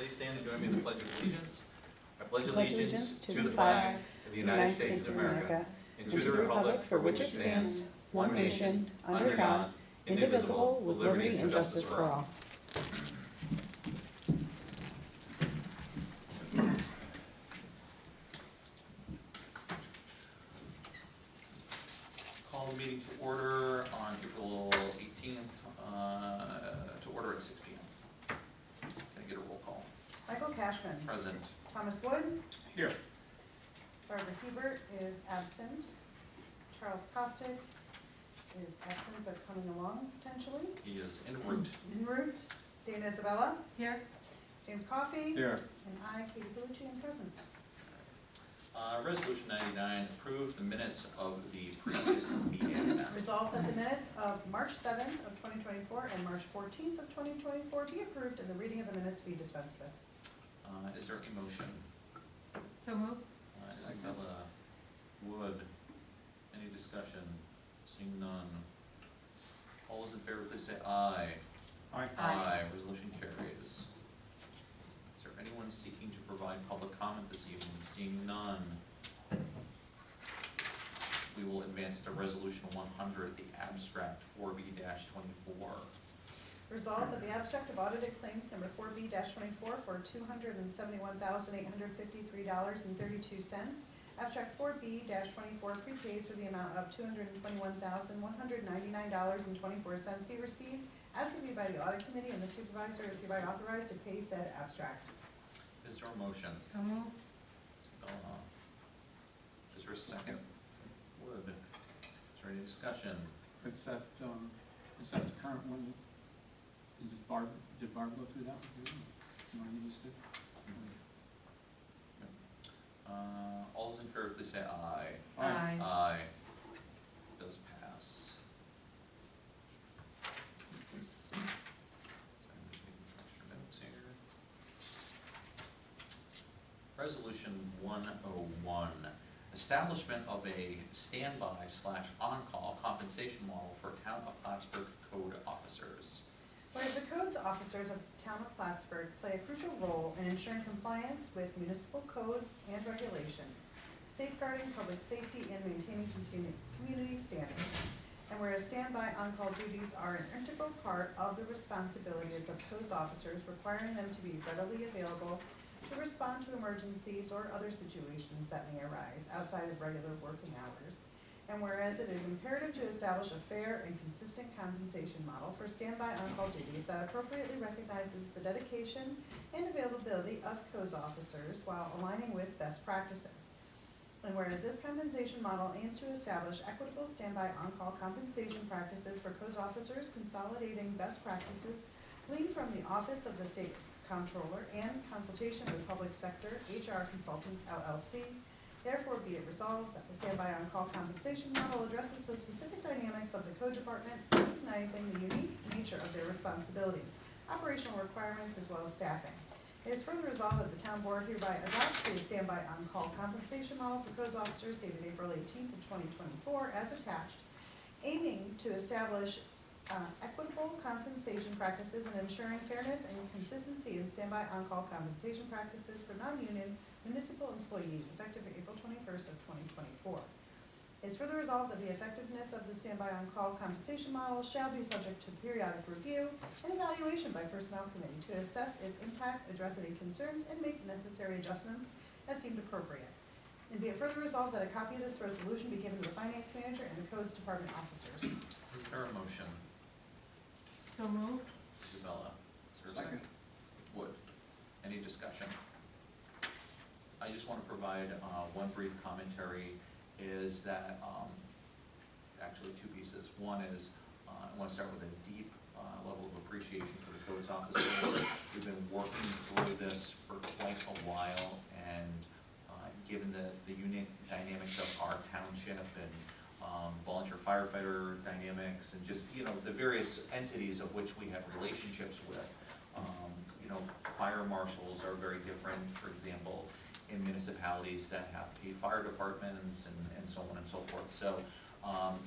please stand and join me in the Pledge of Allegiance. I pledge pledge allegiance to the flag of the United States of America and to the republic for which it stands, one nation, under God, indivisible, with liberty and justice for all. Call the meeting to order on April 18th, to order at 6 p.m. Can I get a roll call? Michael Cashman. Present. Thomas Wood. Here. Barbara Hubert is absent. Charles Costick is absent but coming along potentially. He is en route. En route. Dana Isabella. Here. James Coffey. Here. And I, Katie Bellucci, am present. Resolution 99, approve the minutes of the previous meeting. Resolved that the minutes of March 7th of 2024 and March 14th of 2024 be approved and the reading of the minutes be dispensed with. Is there a motion? So moved. Isabella, Wood, any discussion? Seeing none. All those in favor, please say aye. Aye. Aye. Resolution carries. Is there anyone seeking to provide public comment this evening? Seeing none, we will advance to Resolution 100, the abstract 4B-24. Resolved that the abstract of audited claims number 4B-24 for $271,853.32. Abstract 4B-24 prepays for the amount of $221,199.24 be received as reviewed by the audit committee, and the supervisor is hereby authorized to pay said abstract. Is there a motion? So moved. Is there a second? Wood. Is there any discussion? Is that the current one? Did Barb go through that one? You want me to just do? All those in favor, please say aye. Aye. Aye. Does pass. Sorry, I'm just making some extra notes here. Resolution 101, establishment of a standby/on-call compensation model for Town of Plattsburgh code officers. Whereas the codes officers of the Town of Plattsburgh play a crucial role in ensuring compliance with municipal codes and regulations, safeguarding public safety, and maintaining community standards. And whereas standby on-call duties are an integral part of the responsibilities of codes officers, requiring them to be readily available to respond to emergencies or other situations that may arise outside of regular working hours. And whereas it is imperative to establish a fair and consistent compensation model for standby on-call duties that appropriately recognizes the dedication and availability of codes officers while aligning with best practices. And whereas this compensation model aims to establish equitable standby on-call compensation practices for codes officers, consolidating best practices gleaned from the Office of the State Comptroller and consultation with Public Sector HR Consultants LLC. Therefore, be it resolved that the standby on-call compensation model addresses the specific dynamics of the code department, recognizing the unique nature of their responsibilities, operational requirements, as well as staffing. It is further resolved that the town board hereby adopts the standby on-call compensation model for codes officers dated April 18th of 2024 as attached, aiming to establish equitable compensation practices and ensuring fairness and consistency in standby on-call compensation practices for non-union municipal employees effective April 21st of 2024. It is further resolved that the effectiveness of the standby on-call compensation model shall be subject to periodic review and evaluation by Personnel Committee to assess its impact, address any concerns, and make necessary adjustments as deemed appropriate. And be it further resolved that a copy of this resolution be given to the Finance Manager and the Codes Department officers. Is there a motion? So moved. Isabella. Is there a second? Wood. Any discussion? I just want to provide one brief commentary, is that actually two pieces. One is I want to start with a deep level of appreciation for the codes officers. We've been working through this for quite a while, and given the unique dynamics of our township and volunteer firefighter dynamics and just, the various entities of which we have relationships with, fire marshals are very different, for example, in municipalities that have paid fire departments and so on and so forth. So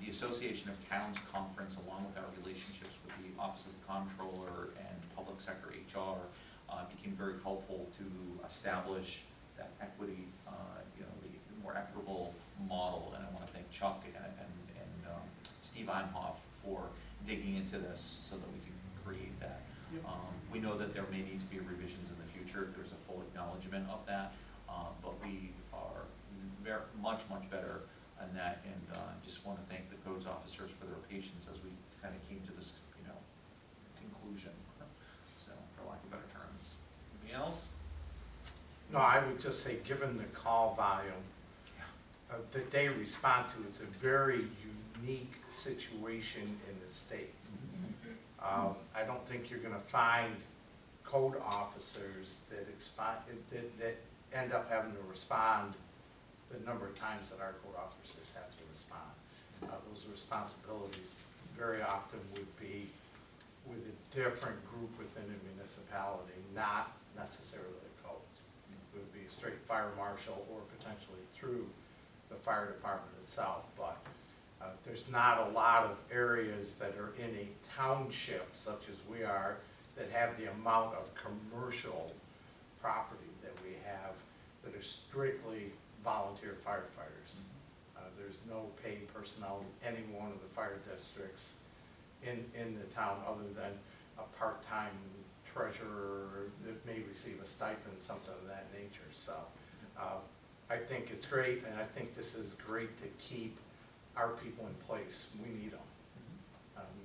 the Association of Towns Conference, along with our relationships with the Office of the Comptroller and Public Sector HR, became very helpful to establish that equity, the more equitable model. And I want to thank Chuck and Steve Einhoff for digging into this so that we can create that. Yep. We know that there may need to be revisions in the future. There's a full acknowledgement of that, but we are much better on that. And just want to thank the codes officers for their patience as we kind of came to this, conclusion. So, for lack of better terms. Anything else? No, I would just say, given the call volume that they respond to, it's a very unique situation in the state. I don't think you're gonna find code officers that end up having to respond the number of times that our code officers have to respond. Those responsibilities very often would be with a different group within a municipality, not necessarily the codes. It would be a straight fire marshal or potentially through the fire department itself, but there's not a lot of areas that are in a township such as we are that have the amount of commercial property that we have that are strictly volunteer firefighters. There's no paid personnel in any one of the fire districts in the town other than a part-time treasurer that may receive a stipend, something of that nature. So I think it's great, and I think this is great to keep our people in place. We need them.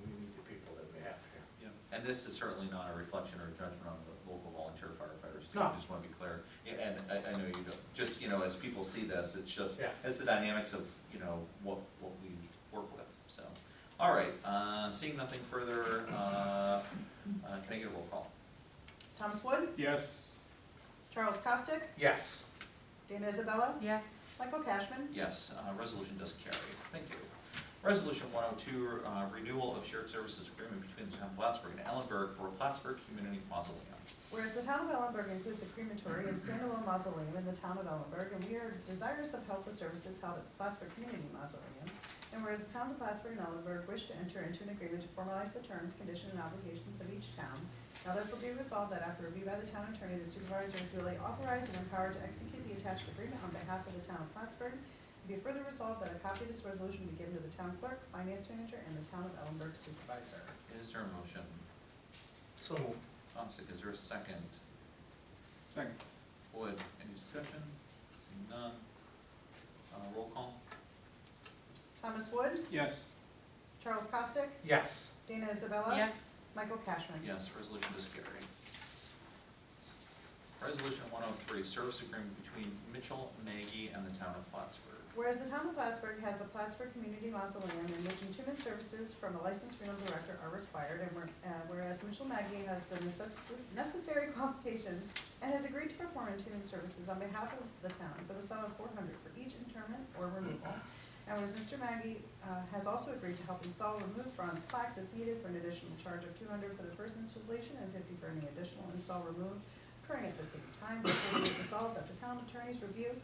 We need the people that we have here. Yeah. And this is certainly not a reflection or judgment on the local volunteer firefighters, too. No. I just want to be clear. Yeah, and I know you don't, just, as people see this, it's just, Yeah. it's the dynamics of, what we work with, so. All right, seeing nothing further, can I get a roll call? Thomas Wood, Yes. Charles Costick, Yes. Dana Isabella, Yes. Michael Cashman, Yes, resolution does carry. Thank you. Resolution 102, renewal of shared services agreement between the town of Plattsburgh and Ellenburg for Plattsburgh Community Mausoleum. whereas the town of Ellenburg includes a crematory and standalone mausoleum in the town of Ellenburg, and we are desirous of help with services held at the Plattsburgh Community Mausoleum. And whereas the towns of Plattsburgh and Ellenburg wish to enter into an agreement to formalize the terms, conditions, and obligations of each town, now therefore be resolved that after review by the town attorney, the supervisor is duly authorized and empowered to execute the attached agreement on behalf of the town of Plattsburgh. Be it further resolved that a copy of this resolution be given to the town clerk, finance manager, and the town of Ellenburg supervisor. Is there a motion? So moved. Thompson, is there a second? Second. Wood, any discussion? Seeing none. Roll call? Thomas Wood, Yes. Charles Costick, Yes. Dana Isabella, Yes. Michael Cashman. Yes, resolution does carry. Resolution 103, service agreement between Mitchell, Maggie, and the town of Plattsburgh. Whereas the town of Plattsburgh has the Plattsburgh Community Mausoleum in which entombment services from a licensed funeral director are required, and whereas Mitchell Maggie has the necessary qualifications and has agreed to perform entombment services on behalf of the town for the sum of $400 for each interment or removal. And whereas Mr. Maggie has also agreed to help install or remove bronze plaques as needed for an additional charge of $200 for the first installation and $50 for any additional install removed occurring at the same time. Therefore, it is resolved that the town attorney's review.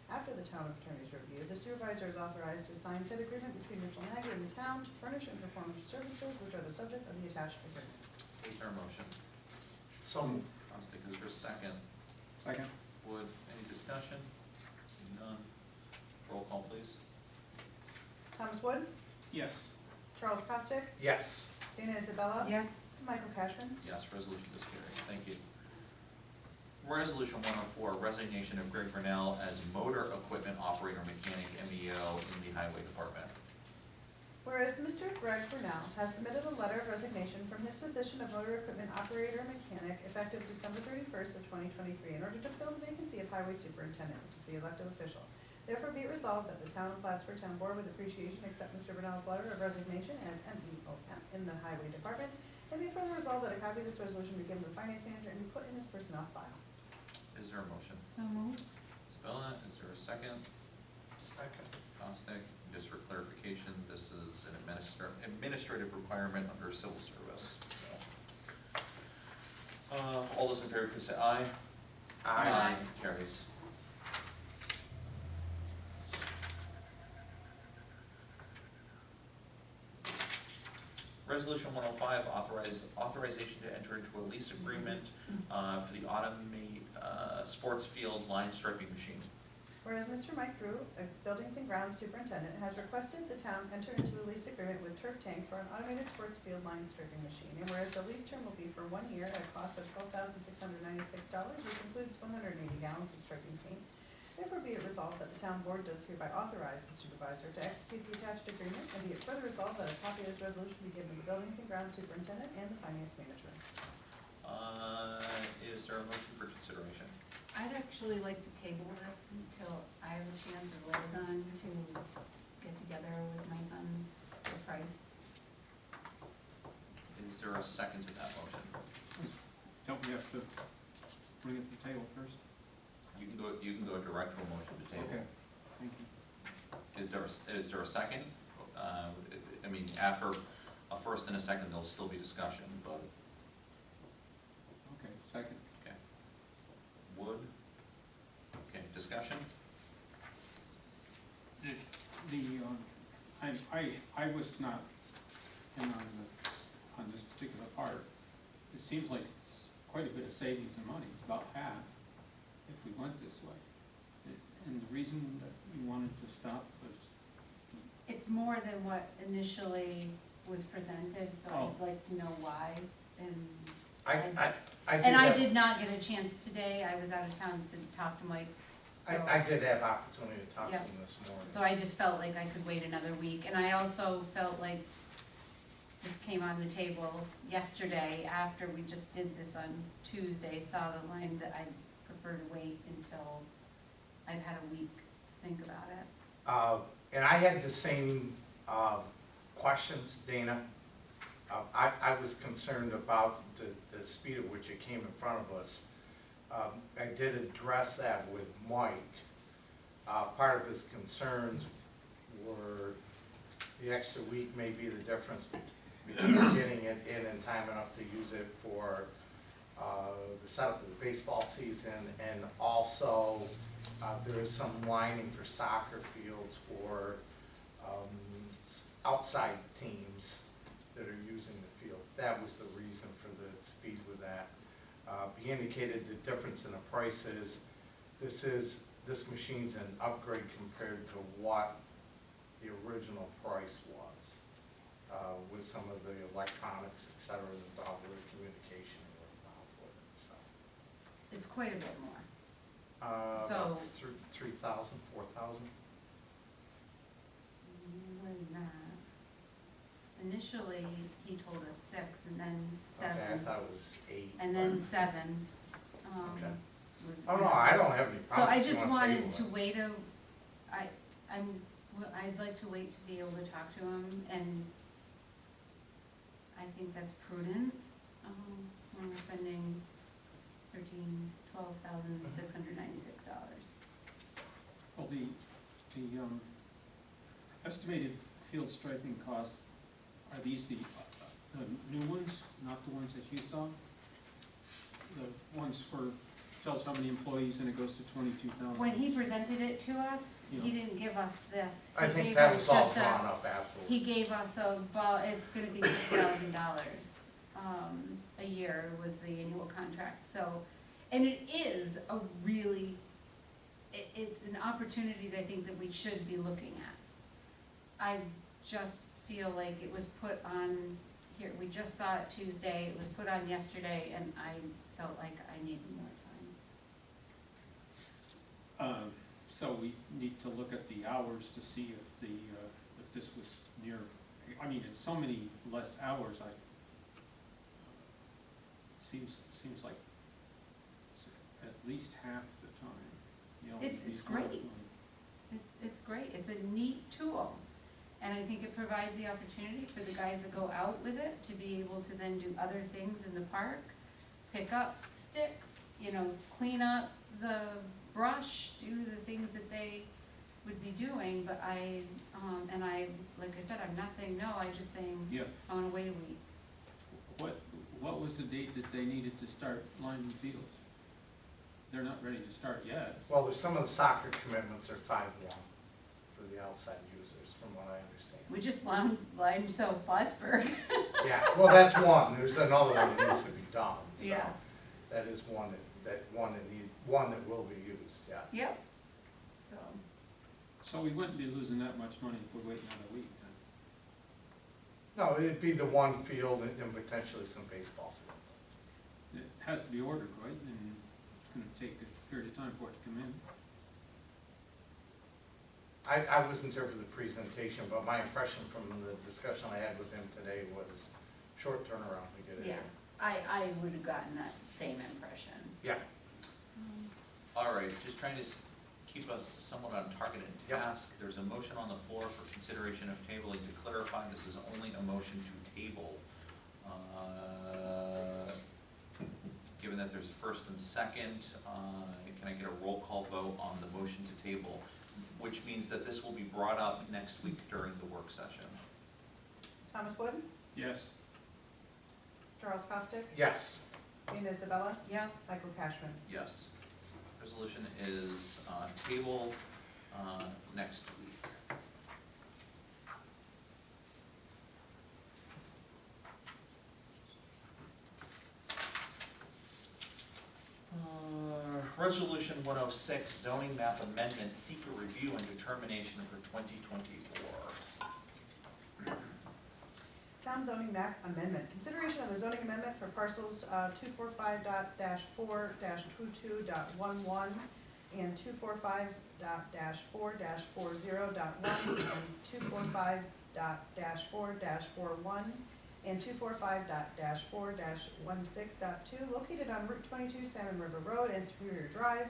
After the town attorney's review, the supervisor is authorized to sign said agreement between Mitchell Maggie and the town to furnish and perform services which are the subject of the attached agreement. Is there a motion? So moved. Costick, is there a second? Second. Wood, any discussion? Seeing none. Roll call, please. Thomas Wood, Yes. Charles Costick, Yes. Dana Isabella, Yes. Michael Cashman. Yes, resolution does carry. Thank you. Resolution 104, resignation of Greg Brunel as motor equipment operator mechanic MEO in the highway department. Whereas Mr. Greg Brunel has submitted a letter of resignation from his position of motor equipment operator mechanic effective December 31st of 2023 in order to fill the vacancy of highway superintendent, which is the elected official. Therefore be it resolved that the town of Plattsburgh Town Board with appreciation accept Mr. Brunel's letter of resignation as MEOM in the highway department, and be further resolved that a copy of this resolution be given to the finance manager and be put in his personnel file. Is there a motion? So moved. Isabella, is there a second? Second. Costick, just for clarification, this is an administrative requirement under civil service. So. All those in favor, please say aye. Aye. Carries. Resolution 105, authorization to enter into a lease agreement for the automate sports field line striping machine. Whereas Mr. Mike Drew, a Buildings and Grounds Superintendent, has requested the town enter into a lease agreement with Turf Tank for an automated sports field line striping machine. And whereas the lease term will be for 1 year at a cost of $12,696, which includes 180 gallons of striping paint, therefore be it resolved that the town board does hereby authorize the supervisor to execute the attached agreement, and be it further resolved that a copy of this resolution be given to the Buildings and Grounds Superintendent and the Finance Manager. Is there a motion for consideration? I'd actually like to table this until I have a chance as liaison to get together with Mike on the price. Is there a second to that motion? Don't we have to bring it to the table first? You can go direct to a motion to table. Okay, thank you. Is there a second? I mean, after a first and a second, there'll still be discussion, but, Okay, second. okay. Wood? Okay, discussion? I was not in on this particular part. It seems like it's quite a bit of savings in money, it's about half if we went this way. And the reason that you wanted to stop was, It's more than what initially was presented, so Oh. I'd like to know why, and. I did not get a chance today, I was out of town to talk to Mike, so. I did have opportunity to talk to Yeah. him this morning. So I just felt like I could wait another week, and I also felt like this came on the table yesterday after we just did this on Tuesday, saw the line that I'd prefer to wait until I've had a week to think about it. And I had the same questions, Dana. I was concerned about the speed at which it came in front of us. I did address that with Mike. Part of his concerns were the extra week may be the difference between getting it in time enough to use it for the setup of the baseball season, and also there is some lining for soccer fields for outside teams that are using the field. That was the reason for the speed with that. He indicated the difference in the prices. This machine's an upgrade compared to what the original price was, with some of the electronics, et cetera, involved with communication involved with it, so. It's quite a bit more. About So- 3,000, 4,000? More than that. Initially, he told us 6, and then 7. Okay, I thought it was 8. And then 7. Okay. Was. Oh, no, I don't have any So problem. I if you just wanna wanted to table it. wait I'd like to wait to be able to talk to him, and I think that's prudent, when we're spending $12,696. well, the estimated field striping costs, are these the new ones, not the ones that you saw? The ones for, tells how many employees and it goes to 22,000? When he presented it to us, he Yeah. didn't give us this. I He think gave that us was all just a- drawn up afterwards. He gave us it's gonna be $6,000 a year was the annual contract, so, and it is a really, it's an opportunity that I think that we should be looking at. I just feel like it was put on, here, we just saw it Tuesday, it was put on yesterday, and I felt like I needed more time. So we need to look at the hours to see if if this was near, I mean, it's so many less hours, seems like at least half the time, you know. It's these great. guys, It's great, it's a neat tool, and I think it provides the opportunity for the guys that go out with it to be able to then do other things in the park, pick up sticks, clean up the brush, do the things that they would be doing, but like I said, I'm not saying no, I'm just saying, Yeah, I wanna wait a week. what was the date that they needed to start lining fields? They're not ready to start yet. Well, there's some of the soccer commitments are 5-1 for the outside users, from what I understand. We just lined South Plattsburgh. Yeah, well, that's one, there's another one that needs to be done, so. Yeah. That is one that will be used, yes. Yep. So, So we wouldn't be losing that much money if we wait another week, then? No, it'd be the one field and potentially some baseball fields. It has to be ordered, right? And it's gonna take a period of time for it to come in. I wasn't there for the presentation, but my impression from the discussion I had with him today was short turnaround to get it in. yeah, I would have gotten that same impression. Yeah, All right, just trying to keep us somewhat on target and Yep. task. There's a motion on the floor for consideration of tabling. To clarify, this is only a motion to table. Given that there's a first and second, can I get a roll call vote on the motion to table? Which means that this will be brought up next week during the work session. Thomas Wood, Yes. Charles Costick, yes. Dana Isabella, Yes. Michael Cashman. Yes. Resolution is tabled next week. Resolution 106, zoning map amendment, seeker review and determination for 2024. Town zoning map amendment, consideration of a zoning amendment for parcels 245.4-22.11 and 245.4-40.1 and 245.4-41 and 245.4-16.2 located on Route 22, Salmon River Road and Superior Drive,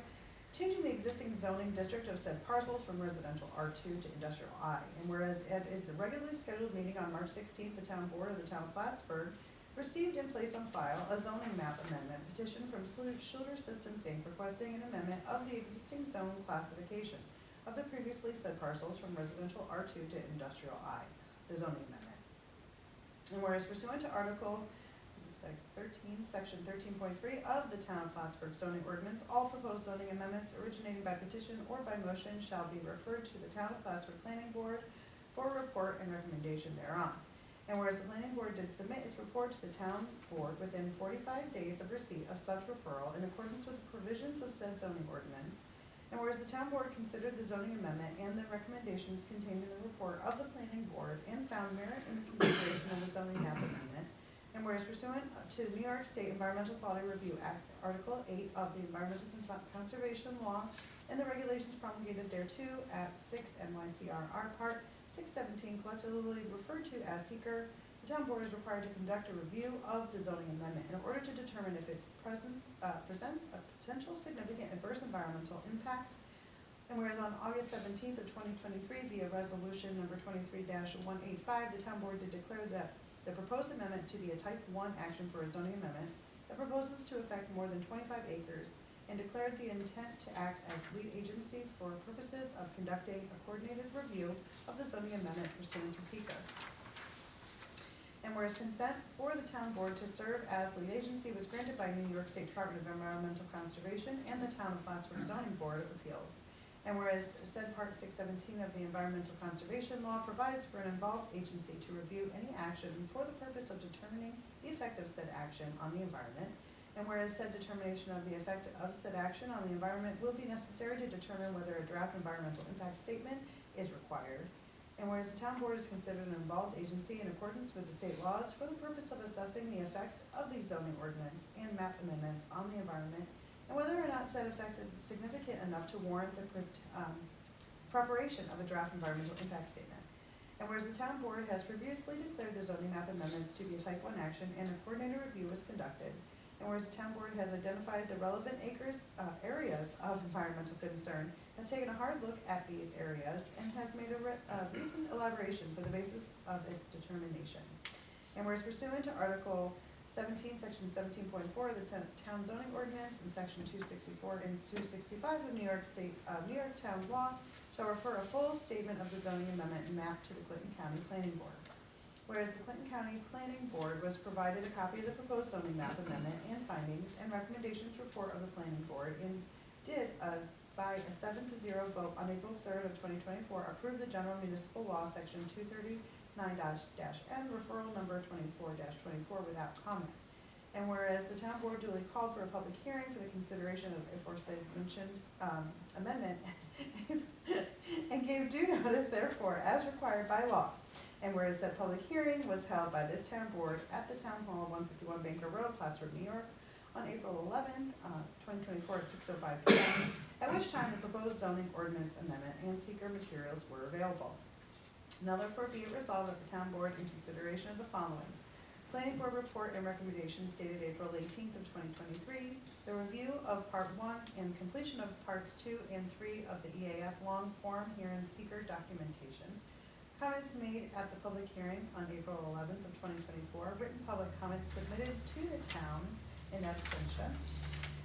changing the existing zoning district of said parcels from residential R2 to industrial I. And whereas it is a regularly scheduled meeting on March 16th, the town board of the town of Plattsburgh received and placed on file a zoning map amendment petition from Schluter Systems Inc. requesting an amendment of the existing zone classification of the previously said parcels from residential R2 to industrial I, the zoning amendment. And whereas pursuant to Article 13, Section 13.3 of the Town of Plattsburgh zoning ordinance, all proposed zoning amendments originating by petition or by motion shall be referred to the Town of Plattsburgh Planning Board for a report and recommendation thereon. And whereas the Planning Board did submit its report to the Town Board within 45 days of receipt of such referral in accordance with the provisions of said zoning ordinance, and whereas the Town Board considered the zoning amendment and the recommendations contained in the report of the Planning Board and found merit in the consideration of the zoning map amendment, and whereas pursuant to the New York State Environmental Quality Review Act, Article 8 of the Environmental Conservation Law and the regulations promulgated thereto at 6 NYCRR Part 617, collectively referred to as seeker, the Town Board is required to conduct a review of the zoning amendment in order to determine if it presents a potential significant adverse environmental impact. And whereas on August 17th of 2023, via resolution number 23-185, the Town Board did declare that the proposed amendment to be a type 1 action for a zoning amendment that proposes to affect more than 25 acres and declared the intent to act as lead agency for purposes of conducting a coordinated review of the zoning amendment pursuant to seeker. And whereas consent for the Town Board to serve as lead agency was granted by New York State Department of Environmental Conservation and the Town of Plattsburgh Zoning Board of Appeals. And whereas said Part 617 of the Environmental Conservation Law provides for an involved agency to review any action for the purpose of determining the effect of said action on the environment. And whereas said determination of the effect of said action on the environment will be necessary to determine whether a draft environmental impact statement is required. And whereas the Town Board is considered an involved agency in accordance with the state laws for the purpose of assessing the effect of these zoning ordinance and map amendments on the environment, and whether or not said effect is significant enough to warrant the preparation of a draft environmental impact statement. And whereas the Town Board has previously declared the zoning map amendments to be a type 1 action and a coordinated review was conducted, and whereas the Town Board has identified the relevant areas of environmental concern, has taken a hard look at these areas, and has made a recent elaboration for the basis of its determination. And whereas pursuant to Article 17, Section 17.4 of the Town Zoning Ordinance, and Section 264 and 265 of New York Town Law, shall refer a full statement of the zoning amendment and map to the Clinton County Planning Board. Whereas the Clinton County Planning Board was provided a copy of the proposed zoning map amendment and findings and recommendations report of the Planning Board, and did a by a 7-0 vote on April 3rd of 2024, approve the general municipal law, section 239-N, referral number 24-24 without comment. And whereas the town board duly called for a public hearing for the consideration of aforesaid mentioned amendment and gave due notice therefore as required by law. And whereas said public hearing was held by this town board at the Town Hall, 151 Banker Road, Plattsburgh, New York, on April 11th, 2024 at 6:05 p.m., at which time the proposed zoning ordinance amendment and seeker materials were available. Now therefore be it resolved that the town board, in consideration of the following: planning board report and recommendations dated April 18th of 2023, the review of part 1 and completion of parts 2 and 3 of the EAF long form herein seeker documentation, comments made at the public hearing on April 11th of 2024, written public comments submitted to the town in absentia,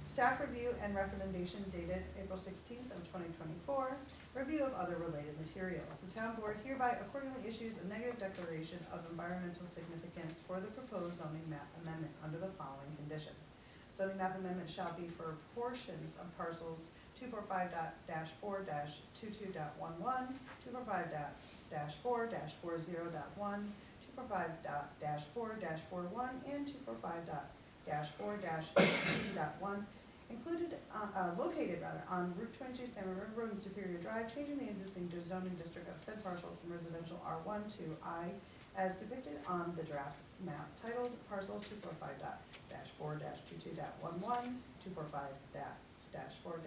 staff review and recommendation dated April 16th of 2024, review of other related materials. The town board hereby accordingly issues a negative declaration of environmental significance for the proposed zoning map amendment under the following conditions. Zoning map amendment shall be for portions of parcels 245-4-22.11, 245-4-40.1, 245-4-41, and 245-4-18.1, located on Route 22 Salmon River Road and Superior Drive, changing the existing zoning district of said parcels from residential R1 to I, as depicted on the draft map titled parcels 245-4-22.11,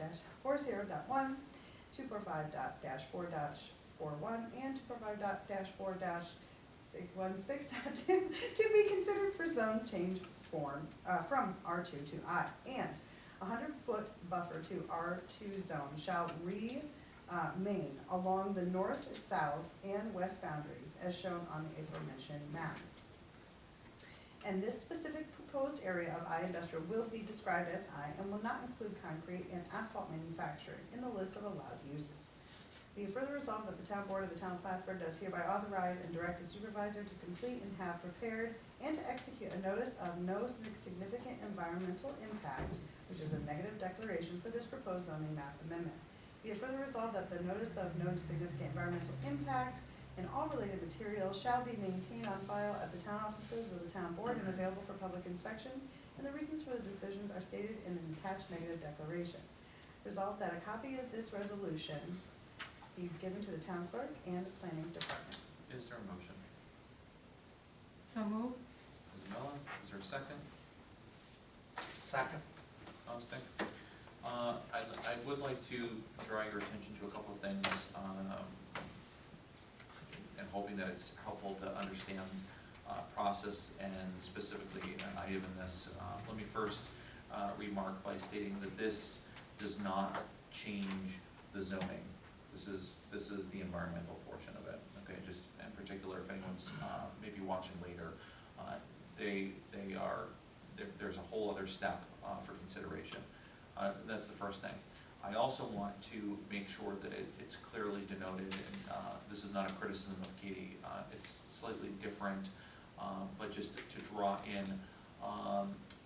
245-4-40.1, 245-4-41, and 245-4-16 to be considered for zone change form from R2 to I, and 100-foot buffer to R2 zone shall remain along the north, south, and west boundaries as shown on the aforementioned map. And this specific proposed area of I industrial will be described as I and will not include concrete and asphalt manufacturing in the list of allowed uses. Be it further resolved that the town board of the town of Plattsburgh does hereby authorize and direct the supervisor to complete and have prepared and to execute a notice of no significant environmental impact, which is a negative declaration for this proposed zoning map amendment. Be it further resolved that the notice of no significant environmental impact and all related materials shall be maintained on file at the town offices of the town board and available for public inspection, and the reasons for the decisions are stated in an attached negative declaration. Resolved that a copy of this resolution be given to the town clerk and the planning department. Is there a motion? So moved. Ms. Mellon, is there a second? Second. Austin? I would like to draw your attention to a couple of things, and hoping that it's helpful to understand process and specifically an item in this. Let me first remark by stating that this does not change the zoning. This is the environmental portion of it. Okay, just in particular, if anyone's maybe watching later, there's a whole other step for consideration. That's the first thing. I also want to make sure that it's clearly denoted, and this is not a criticism of Katie, it's slightly different, but just to draw in,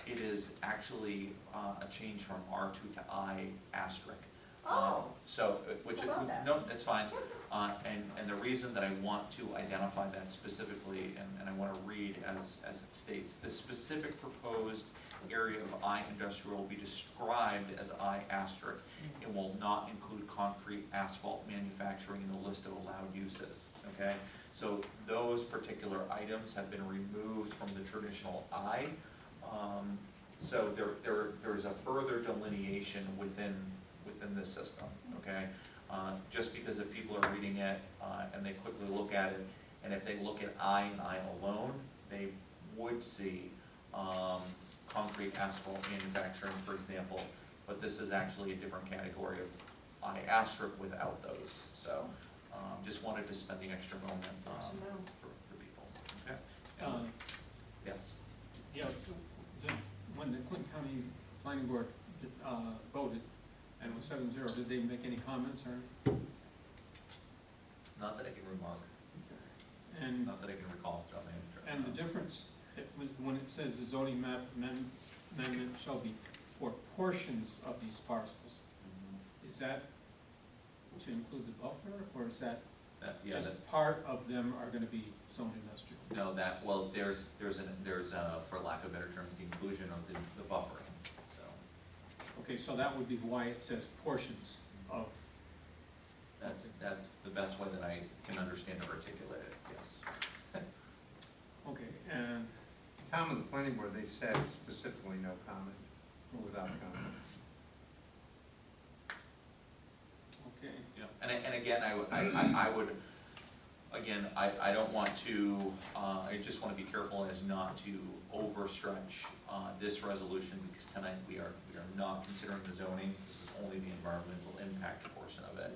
it is actually a change from R2 to I asterisk. Oh. So, which, How about that? no, that's fine, and the reason that I want to identify that specifically, and I want to read as it states, the specific proposed area of I industrial will be described as I asterisk. It will not include concrete asphalt manufacturing in the list of allowed uses, okay? So those particular items have been removed from the traditional I, so there is a further delineation within this system, okay? Just because if people are reading it and they quickly look at it, and if they look at I and I alone, they would see concrete asphalt manufacturing, for example, but this is actually a different category of I asterisk without those. So just wanted to spend the extra moment for people, okay? Yes? Yeah, when the Clinton County Planning Board voted, and it was 7-0, did they make any comments or? Not that I can remark, And, not that I can recall. and the difference, when it says the zoning map amendment shall be for portions of these parcels, Mhm. is that to include the buffer, or is that Yeah, just part of them are gonna be zone industrial? no, that, well, there's, for lack of better terms, the inclusion of the buffering, so. Okay, so that would be why it says portions of, That's the best way that I can understand or articulate it, yes. okay, and, Tom of the planning board, they said specifically no comment, or without comment. okay, Yeah, and again, I would, again, I don't want to, I just want to be careful as not to overstretch this resolution, because tonight we are not considering the zoning, this is only the environmental impact portion of it.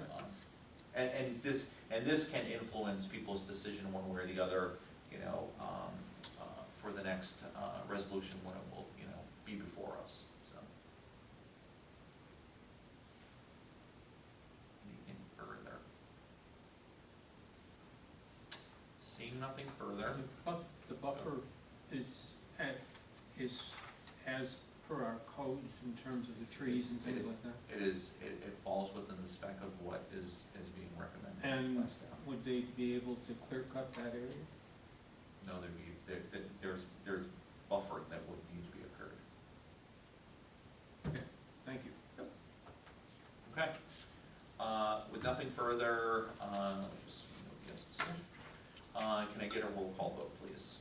And this can influence people's decision one way or the other, you know, for the next resolution when it will, you know, be before us, so. Anything further? Seeing nothing further, the buffer is as per our codes in terms of the trees and things like that? it falls within the spec of what is being recommended And by staff. would they be able to clear cut that area? No, there's buffering that would need to be occurred. Okay, thank you. Okay. With nothing further, can I get a roll call vote, please?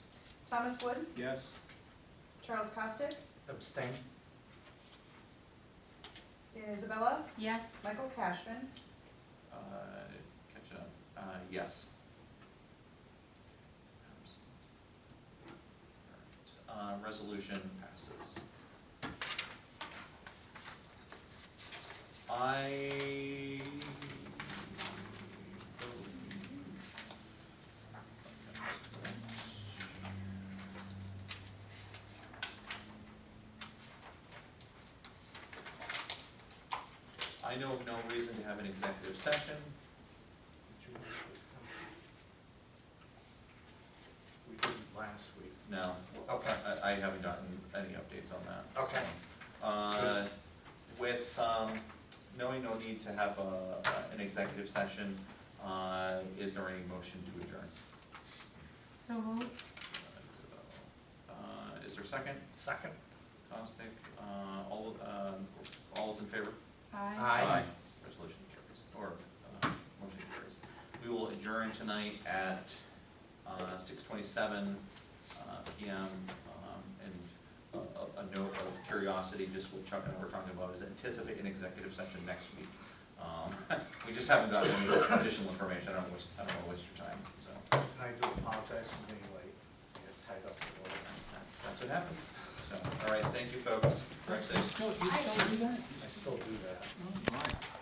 Thomas Wood, Yes? Charles Costick, Abstain? Dana Isabella, Yes, Michael Cashman, Catch up, yes. Resolution passes. I know of no reason to have an executive session. We did last week. No. Okay. I haven't gotten any updates on that. Okay. So, with, knowing no need to have an executive session, is there any motion to adjourn? so moved. Is there a second? Second? Costick, all is in favor? Aye. Aye. Resolution carries, or, motion carries. We will adjourn tonight at, 6:27 PM, and a note of curiosity, just what Chuck and I were talking about, is anticipate an executive session next week. We just haven't gotten any additional information, I don't want to waste your time, so, And I do apologize for being late. I got tied up with all that. that's what happens. So, all right, thank you, folks. Drive safe. You still do that? I still do that.